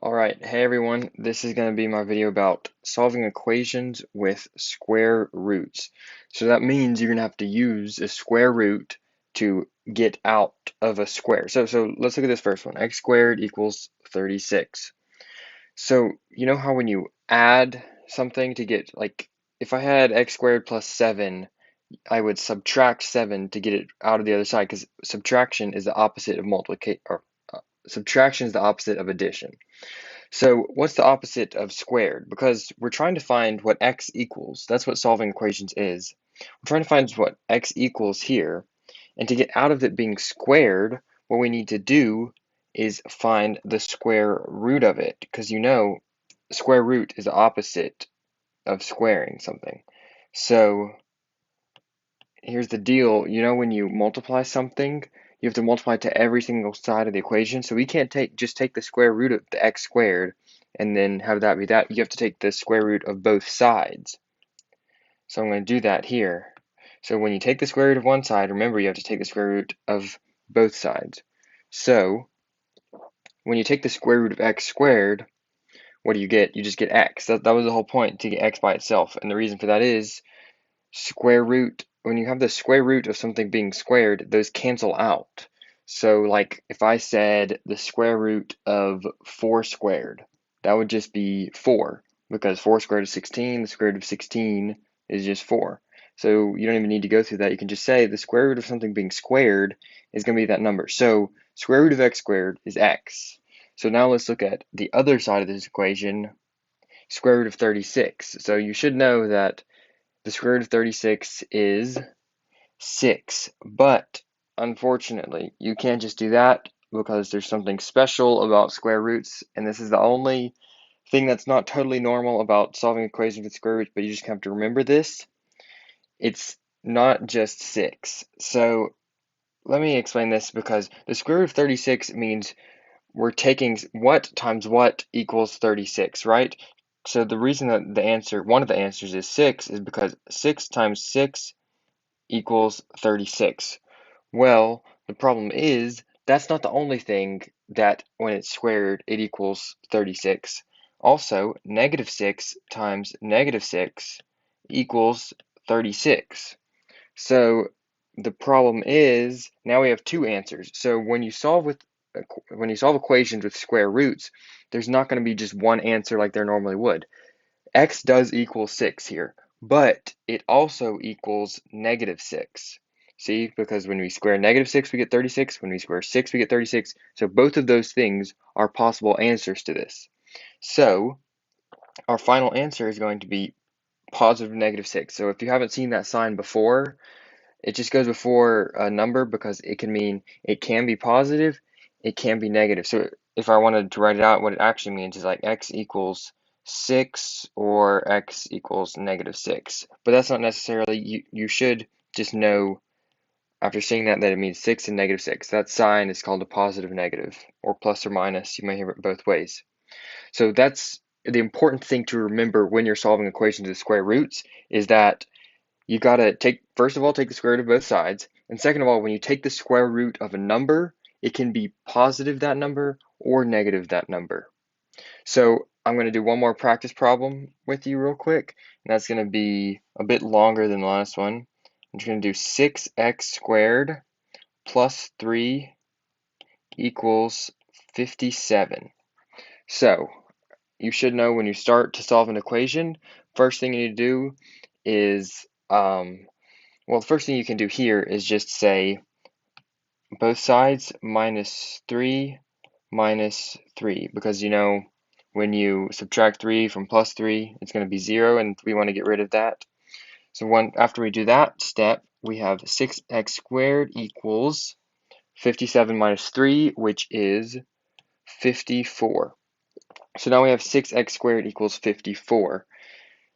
Alright, hey everyone, this is going to be my video about solving equations with square roots. So that means you're going to have to use a square root to get out of a square. So let's look at this first one. X squared equals 36. So you know how when you add something to get, like, if I had x squared plus 7, I would subtract 7 to get it out of the other side, because subtraction is the opposite of multiplication, or subtraction is the opposite of addition. So what's the opposite of squared? Because we're trying to find what x equals. That's what solving equations is. We're trying to find what x equals here. And to get out of it being squared, what we need to do is find the square root of it. Because you know, square root is the opposite of squaring something. So here's the deal. You know, when you multiply something, you have to multiply to every single side of the equation. So we can't just take the square root of the x squared and then have that be that. You have to take the square root of both sides. So I'm going to do that here. So when you take the square root of one side, remember you have to take the square root of both sides. So when you take the square root of x squared, what do you get? You just get x. That was the whole point, to get x by itself. And the reason for that is square root, when you have the square root of something being squared, those cancel out. So like if I said the square root of 4 squared, that would just be 4, because 4 squared is 16, the square root of 16 is just 4. So you don't even need to go through that. You can just say the square root of something being squared is going to be that number. So square root of x squared is x. So now let's look at the other side of this equation, square root of 36. So you should know that the square root of 36 is 6, but unfortunately, you can't just do that, because there's something special about square roots, and this is the only thing that's not totally normal about solving equations with square roots, but you just have to remember this. It's not just 6. So let me explain this, because the square root of 36 means we're taking what times what equals 36, right? So the reason that one of the answers is 6 is because 6 times 6 equals 36. Well, the problem is that's not the only thing that when it's squared it equals 36. Also, negative 6 times negative 6 equals 36. So the problem is now we have two answers. So when you solve equations with square roots, there's not going to be just one answer like there normally would. X does equal 6 here, but it also equals negative 6. See, because when we square negative 6, we get 36. When we square 6, we get 36. So both of those things are possible answers to this. So our final answer is going to be positive negative 6. So if you haven't seen that sign before, it just goes before a number, because it can mean it can be positive, it can be negative. So if I wanted to write it out, what it actually means is like x equals 6 or x equals negative 6. But that's not necessarily, you should just know after seeing that it means 6 and negative 6. That sign is called a positive negative, or plus or minus. You may hear it both ways. So that's the important thing to remember when you're solving equations with square roots, is that you gotta first of all, take the square root of both sides. And second of all, when you take the square root of a number, it can be positive that number or negative that number. So I'm going to do one more practice problem with you real quick, and that's going to be a bit longer than the last one. I'm just going to do 6x squared plus 3 equals 57. So you should know when you start to solve an equation, first thing you need to do is well, the first thing you can do here is just say both sides minus 3 minus 3, because you know when you subtract 3 from plus 3, it's going to be 0, and we want to get rid of that. So after we do that step, we have 6x squared equals 57 minus 3, which is 54. So now we have 6x squared equals 54.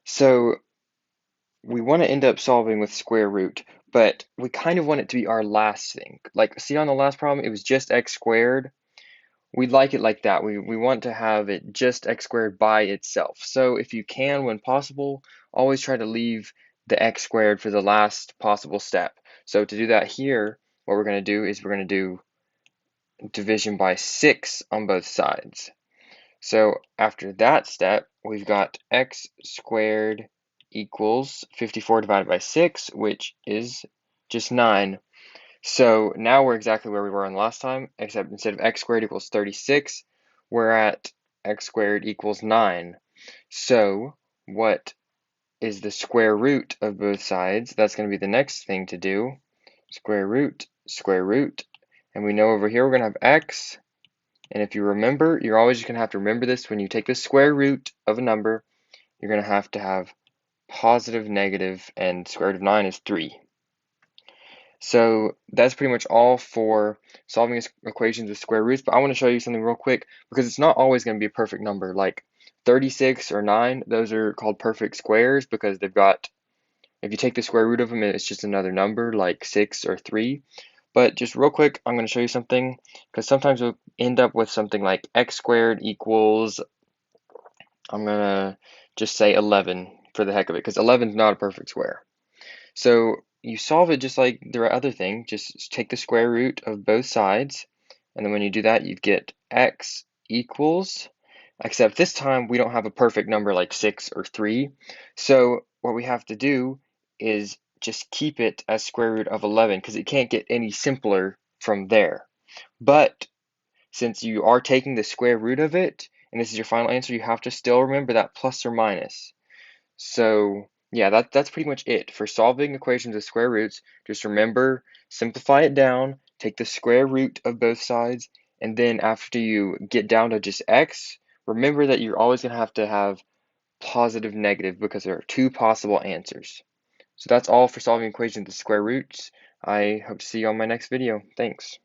So we want to end up solving with square root, but we kind of want it to be our last thing. Like, see, on the last problem, it was just x squared. We'd like it like that. We want to have it just x squared by itself. So if you can, when possible, always try to leave the x squared for the last possible step. So to do that here, what we're going to do is we're going to do division by 6 on both sides. So after that step, we've got x squared equals 54 divided by 6, which is just 9. So now we're exactly where we were on last time, except instead of x squared equals 36, we're at x squared equals 9. So what is the square root of both sides? That's going to be the next thing to do. Square root, and we know over here we're going to have x, and if you remember, you're always going to have to remember this when you take the square root of a number, you're going to have positive, negative, and square root of 9 is 3. So that's pretty much all for solving equations with square roots, but I want to show you something real quick because it's not always going to be a perfect number. Like 36 or 9, those are called perfect squares because they've got, if you take the square root of them, it's just another number like 6 or 3. But just real quick, I'm going to show you something because sometimes we'll end up with something like x squared equals, I'm going to just say 11 for the heck of it because 11 is not a perfect square. So you solve it just like the other thing, just take the square root of both sides, and then when you do that, you get x equals, except this time we don't have a perfect number like 6 or 3, so what we have to do is just keep it as square root of 11 because it can't get any simpler from there. But since you are taking the square root of it, and this is your final answer, you have to still remember that plus or minus. So yeah, that's pretty much it. For solving equations with square roots, just remember, simplify it down, take the square root of both sides, and then after you get down to just x, remember that you're always going to have positive, negative, because there are two possible answers. So that's all for solving equations with square roots. I hope to see you on my next video. Thanks.